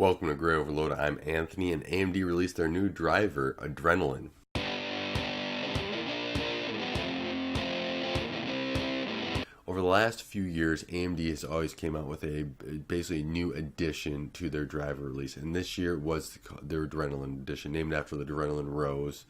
Welcome to Graya Overload. I'm Anthony, and AMD released their new driver, Adrenalin. Over the last few years, AMD has always came out with a basically new addition to their driver release, and this year was their Adrenalin edition, named after the Adrenalin Rose,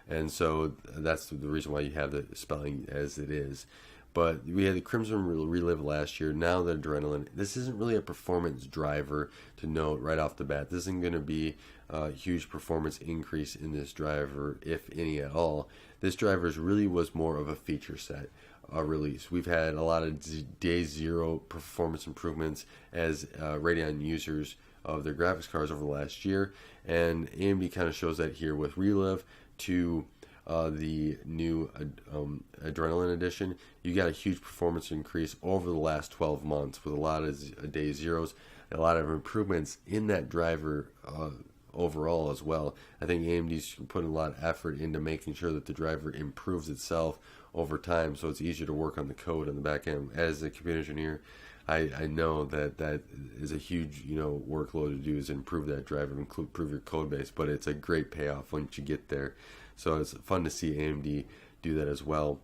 and so that's the reason why you have the spelling as it is. But we had the Crimson Relive last year. Now the Adrenalin. This isn't really a performance driver to note right off the bat. This isn't going to be a huge performance increase in this driver, if any at all. This driver really was more of a feature set release. We've had a lot of day zero performance improvements as Radeon users of their graphics cards over the last year, and AMD kind of shows that here with Relive to the new Adrenalin edition. You got a huge performance increase over the last 12 months with a lot of day zeros, a lot of improvements in that driver overall as well. I think AMD's putting a lot of effort into making sure that the driver improves itself over time, so it's easier to work on the code on the back end. As a computer engineer, I know that is a huge workload to do, is improve that driver, improve your code base, but it's a great payoff once you get there. So it's fun to see AMD do that as well.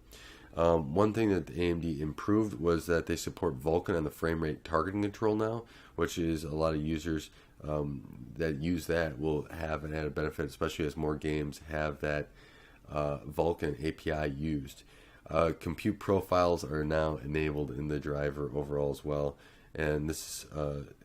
One thing that AMD improved was that they support Vulkan on the frame rate targeting control now, which is a lot of users that use that will have an added benefit, especially as more games have that Vulkan API used. Compute profiles are now enabled in the driver overall as well, and this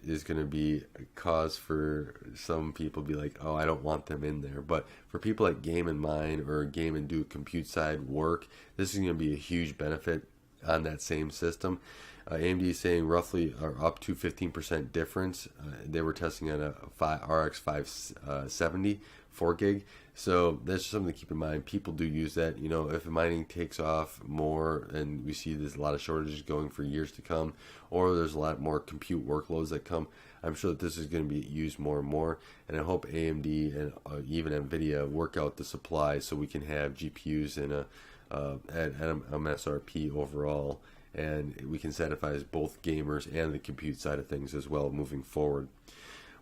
is going to be a cause for some people to be like, oh, I don't want them in there. But for people that game and mine or game and do compute side work, this is going to be a huge benefit on that same system. AMD is saying roughly up to 15% difference. They were testing on a RX 570 4 gig. So that's something to keep in mind. People do use that. If mining takes off more and we see there's a lot of shortages going for years to come, or there's a lot more compute workloads that come, I'm sure that this is going to be used more and more. And I hope AMD and even NVIDIA work out the supply so we can have GPUs in at MSRP overall, and we can satisfy both gamers and the compute side of things as well moving forward.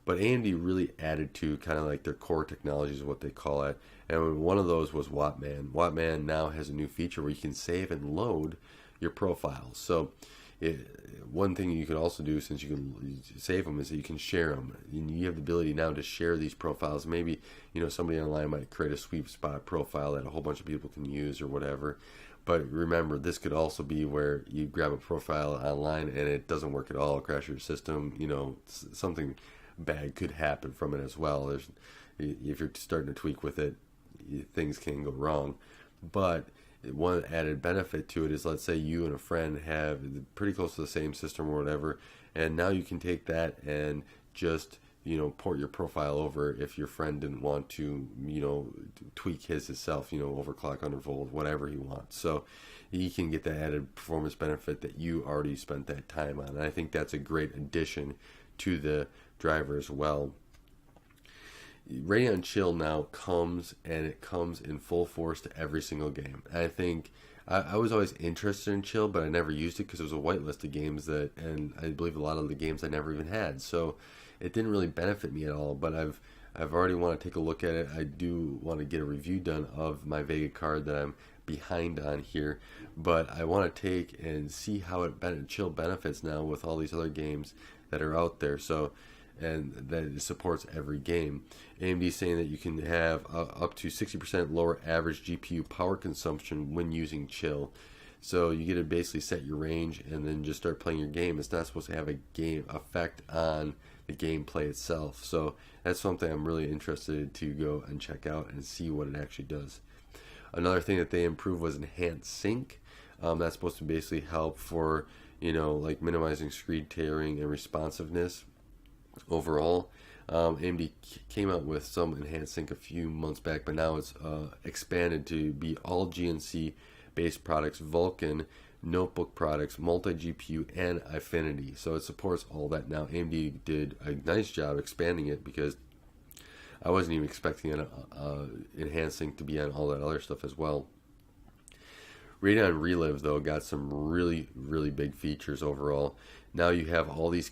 But AMD really added to kind of like their core technologies, what they call it, and one of those was Wattman. Wattman now has a new feature where you can save and load your profiles. So one thing you can also do, since you can save them, is that you can share them. You have the ability now to share these profiles. Maybe somebody online might create a sweet spot profile that a whole bunch of people can use or whatever. But remember, this could also be where you grab a profile online and it doesn't work at all, crash your system. Something bad could happen from it as well. If you're starting to tweak with it, things can go wrong. But one added benefit to it is, let's say you and a friend have pretty close to the same system or whatever, and now you can take that and just port your profile over if your friend didn't want to tweak himself, overclock, undervolt, whatever he wants. So he can get the added performance benefit that you already spent that time on. And I think that's a great addition to the driver as well. Radeon Chill now comes, and it comes in full force to every single game. And I think I was always interested in Chill, but I never used it because it was a whitelist of games and I believe a lot of the games I never even had. So it didn't really benefit me at all. But I've already want to take a look at it. I do want to get a review done of my Vega card that I'm behind on here, but I want to take and see how Chill benefits now with all these other games that are out there. So, and that it supports every game. AMD saying that you can have up to 60% lower average GPU power consumption when using Chill. So you get to basically set your range and then just start playing your game. It's not supposed to have a game effect on the gameplay itself. So that's something I'm really interested to go and check out and see what it actually does. Another thing that they improved was enhanced sync. That's supposed to basically help for like minimizing screen tearing and responsiveness overall. AMD came out with some enhanced sync a few months back, but now it's expanded to be all GNC based products, Vulkan, notebook products, multi-GPU, and Affinity. So it supports all that now. AMD did a nice job expanding it because I wasn't even expecting enhanced sync to be on all that other stuff as well. Radeon Relive, though, got some really, really big features overall. Now you have all these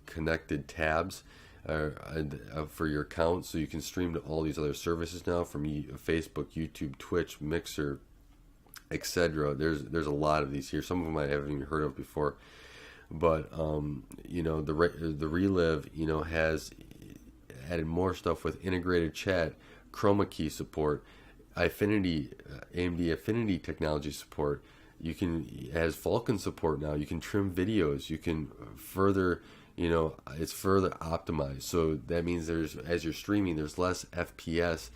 connected tabs for your account, so you can stream to all these other services now, from Facebook, YouTube, Twitch, Mixer, etc. There's a lot of these here. Some of them I haven't even heard of before, but the Relive has added more stuff with integrated chat, chroma key support, Affinity, AMD Affinity technology support. It has Vulkan support now. You can trim videos. You can further, it's further optimized. So that means as you're streaming, there's less FPS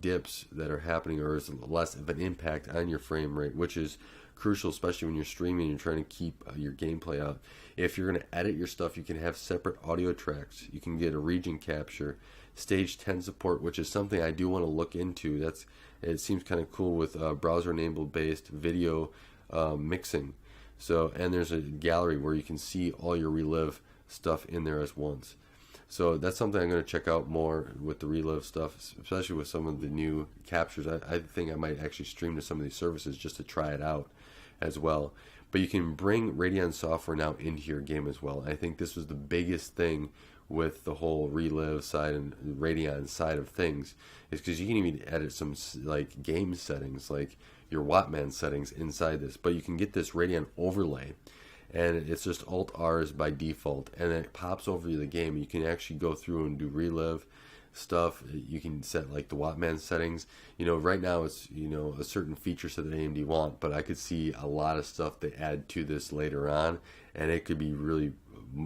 dips that are happening, or is less of an impact on your frame rate, which is crucial, especially when you're streaming and you're trying to keep your gameplay out. If you're going to edit your stuff, you can have separate audio tracks. You can get a region capture, stage 10 support, which is something I do want to look into. It seems kind of cool with browser enabled based video mixing. So, and there's a gallery where you can see all your Relive stuff in there as once. So that's something I'm going to check out more with the Relive stuff, especially with some of the new captures. I think I might actually stream to some of these services just to try it out as well. But you can bring Radeon software now into your game as well. I think this was the biggest thing with the whole Relive side and Radeon side of things, is because you can even edit some like game settings, like your Wattman settings inside this. But you can get this Radeon overlay, and it's just Alt-R's by default, and it pops over the game. You can actually go through and do Relive stuff. You can set like the Wattman settings. Right now it's a certain feature set that AMD want, but I could see a lot of stuff they add to this later on, and it could be really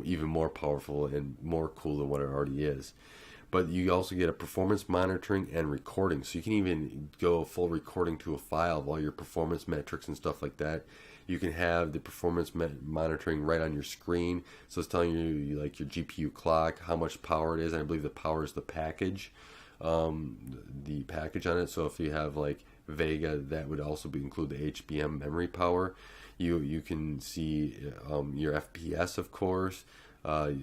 even more powerful and more cool than what it already is. But you also get a performance monitoring and recording, so you can even go full recording to a file of all your performance metrics and stuff like that. You can have the performance monitoring right on your screen, so it's telling you like your GPU clock, how much power it is, and I believe the power is the package on it. So if you have like Vega, that would also include the HBM memory power. You can see your FPS, of course. I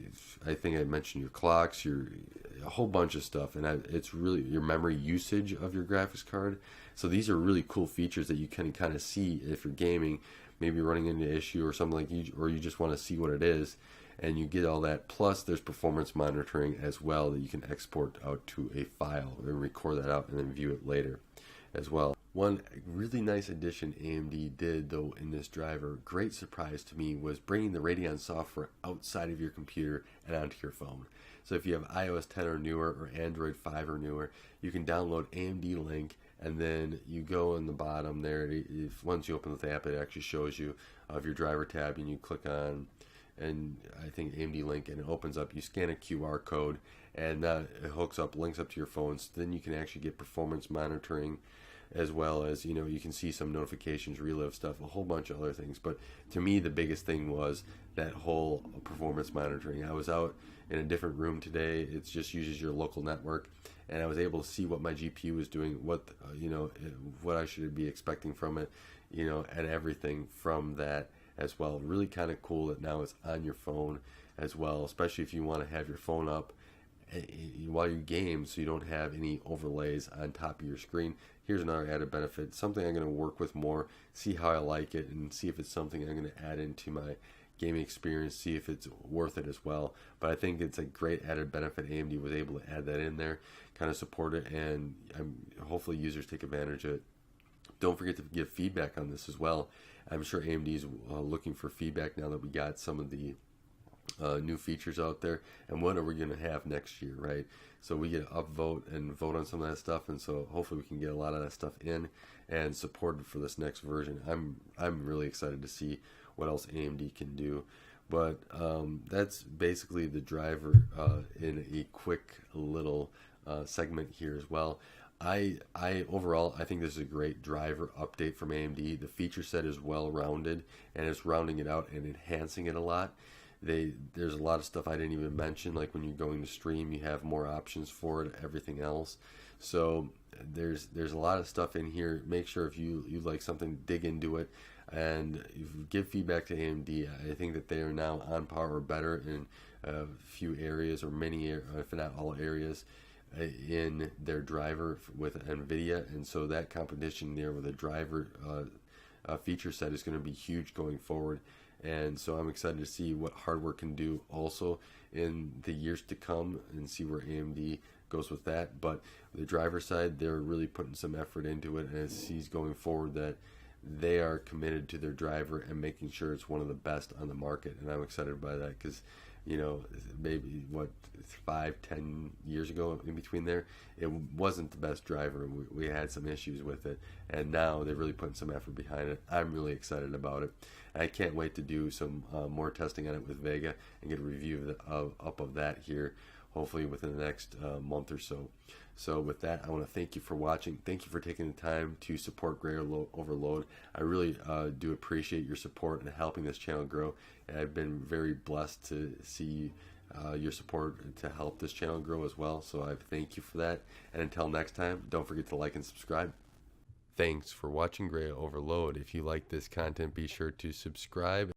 think I mentioned your clocks, a whole bunch of stuff, and it's really your memory usage of your graphics card. So these are really cool features that you can kind of see if you're gaming, maybe running into an issue or something or you just want to see what it is, and you get all that. Plus, there's performance monitoring as well that you can export out to a file and record that out and then view it later as well. One really nice addition AMD did, though, in this driver, great surprise to me, was bringing the Radeon software outside of your computer and onto your phone. So if you have iOS 10 or newer or Android 5 or newer, you can download AMD Link, and then you go in the bottom there. Once you open the app, it actually shows you of your driver tab, and you click on, and I think AMD Link, and it opens up. You scan a QR code, and it links up to your phone. So then you can actually get performance monitoring, as well as you can see some notifications, Relive stuff, a whole bunch of other things. But to me, the biggest thing was that whole performance monitoring. I was out in a different room today. It just uses your local network, and I was able to see what my GPU was doing, what I should be expecting from it, and everything from that as well. Really kind of cool that now it's on your phone as well, especially if you want to have your phone up while you game, so you don't have any overlays on top of your screen. Here's another added benefit, something I'm going to work with more, see how I like it, and see if it's something I'm going to add into my gaming experience, see if it's worth it as well. But I think it's a great added benefit. AMD was able to add that in there, kind of support it, and hopefully users take advantage of it. Don't forget to give feedback on this as well. I'm sure AMD is looking for feedback now that we got some of the new features out there, and what are we going to have next year, right? So we get to upvote and vote on some of that stuff, and so hopefully we can get a lot of that stuff in and supported for this next version. I'm really excited to see what else AMD can do. But that's basically the driver in a quick little segment here as well. I overall, I think this is a great driver update from AMD. The feature set is well rounded, and it's rounding it out and enhancing it a lot. There's a lot of stuff I didn't even mention, like when you're going to stream, you have more options for it, everything else. So there's a lot of stuff in here. Make sure if you like something, dig into it and give feedback to AMD. I think that they are now on par or better in a few areas, or many, if not all areas, in their driver with NVIDIA, and so that competition there with a driver feature set is going to be huge going forward. And so I'm excited to see what hardware can do also in the years to come and see where AMD goes with that. But the driver side, they're really putting some effort into it, and it sees going forward that they are committed to their driver and making sure it's one of the best on the market. And I'm excited by that because, you know, maybe what 5-10 years ago in between there, it wasn't the best driver. We had some issues with it, and now they're really putting some effort behind it. I'm really excited about it. I can't wait to do some more testing on it with Vega and get a review of that here, hopefully within the next month or so. So with that, I want to thank you for watching. Thank you for taking the time to support Graya Overload. I really do appreciate your support and helping this channel grow. And I've been very blessed to see your support to help this channel grow as well. So I thank you for that. And until next time, don't forget to like and subscribe. Thanks for watching Graya Overload. If you like this content, be sure to subscribe.